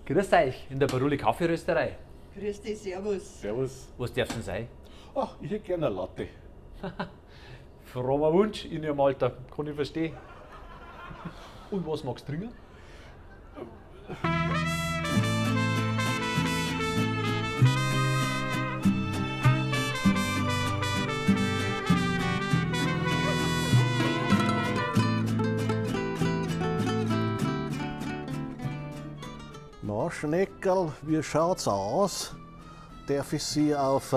Grüß euch in der Baruli Kaffeerösterei. Grüß dich, servus. Servus. Was darf's denn sein? Ach, ich hätte gerne eine Latte. Frommer Wunsch in Ihrem Alter, kann ich verstehen. Und was magst du trinken? Na, Schneckerl, wie schaut's aus? Darf ich Sie auf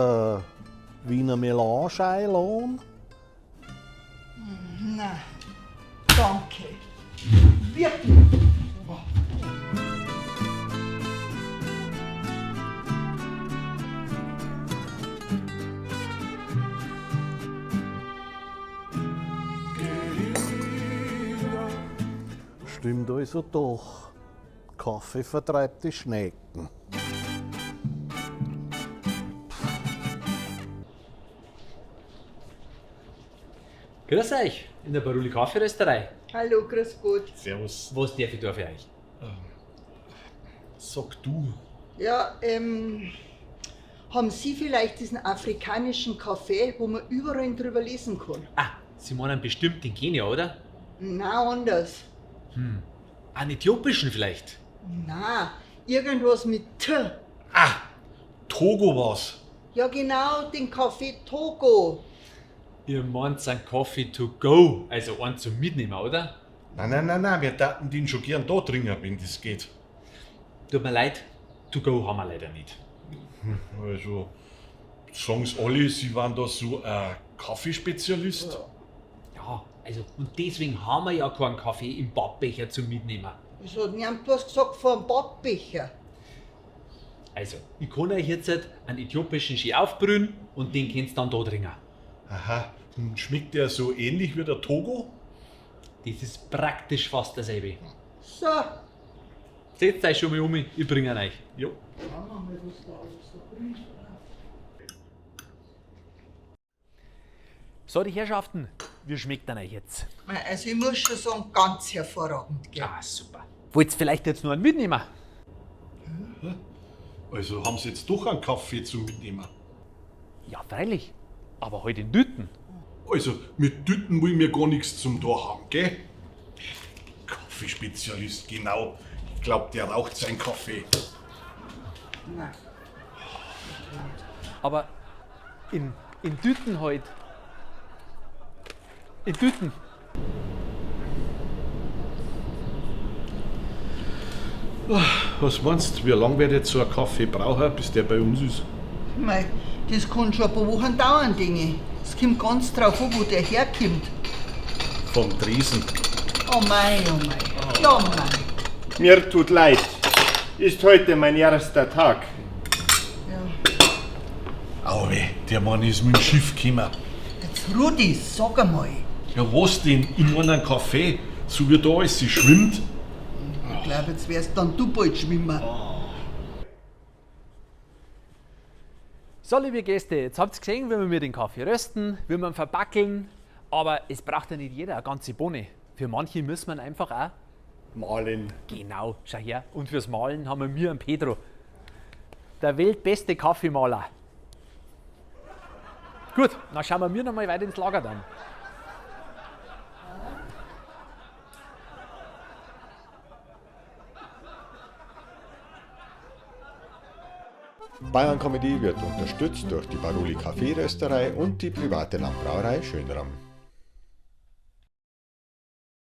Wiener Melange einladen? Na, danke. Wirklich. Stimmt also doch. Kaffee vertreibt die Schnecken. Grüß euch in der Baruli Kaffeerösterei. Hallo, grüß Gott. Servus. Was darf ich da für euch? Sag du. Ja, haben Sie vielleicht diesen afrikanischen Kaffee, wo man überall drüber lesen kann? Ah, Sie meinen bestimmt in Kenia, oder? Na, anders. Einen äthiopischen vielleicht? Na, irgendwas mit T. Ah, Togo war's. Ja, genau, den Kaffee Togo. Ihr meint einen Coffee to go, also einen zum Mitnehmen, oder? Nein, wir daten den schon gern da trinken, wenn das geht. Tut mir leid, to go haben wir leider nicht. Also, sagen's alle, Sie waren da so ein Kaffeespezialist? Ja, also und deswegen haben wir ja keinen Kaffee im Badbecher zum Mitnehmen. Es hat niemand was gesagt vor einem Badbecher. Also, ich kann euch jetzt einen äthiopischen Ski aufbrühen und den könnt ihr dann da trinken. Aha, und schmeckt der so ähnlich wie der Togo? Das ist praktisch fast dasselbe. So. Setzt euch schon mal um, ich bringe ihn euch. Ja. Schauen wir mal, was da alles so drin ist. So, die Herrschaften, wie schmeckt denn euch jetzt? Also ich muss schon sagen, ganz hervorragend. Gell? Ah, super. Wollt ihr vielleicht jetzt nur einen mitnehmen? Also haben Sie jetzt doch einen Kaffee zum Mitnehmen? Ja, freilich. Aber heute in Düten. Also, mit Tüten will mir gar nichts zum Tor haben, gell? Kaffeespezialist, genau. Ich glaub, der raucht seinen Kaffee. Nein. Aber in Düten heute. In Düten. Was meinst du, wie lange wird jetzt so ein Kaffee brauchen, bis der bei uns ist? Mei, das kann schon ein paar Wochen dauern, Dinge. Es kommt ganz drauf an, wo der herkommt. Vom Tresen. Oh mei, oh mei. Ja, mei. Mir tut leid. Ist heute mein erster Tag. Ja. Auwe, der Mann ist mit dem Schiff gekommen. Jetzt Rudi, sag einmal. Ja, was denn? In einem Kaffee? So wie da alles sie schwimmt? Ich glaube, jetzt wärst dann du bald schwimmen. So, liebe Gäste, jetzt habt ihr gesehen, wie wir den Kaffee rösten, wie wir ihn verpackeln. Aber es braucht ja nicht jeder eine ganze Bohne. Für manche müssen wir ihn einfach auch. Malen. Genau, schau her. Und fürs Malen haben wir einen Pedro. Der weltbeste Kaffeemaler. Gut, dann schauen wir noch mal weiter ins Lager dann. Bayern Comedy wird unterstützt durch die Baruli Kaffeerösterei und die private Landbrauerei Schönram.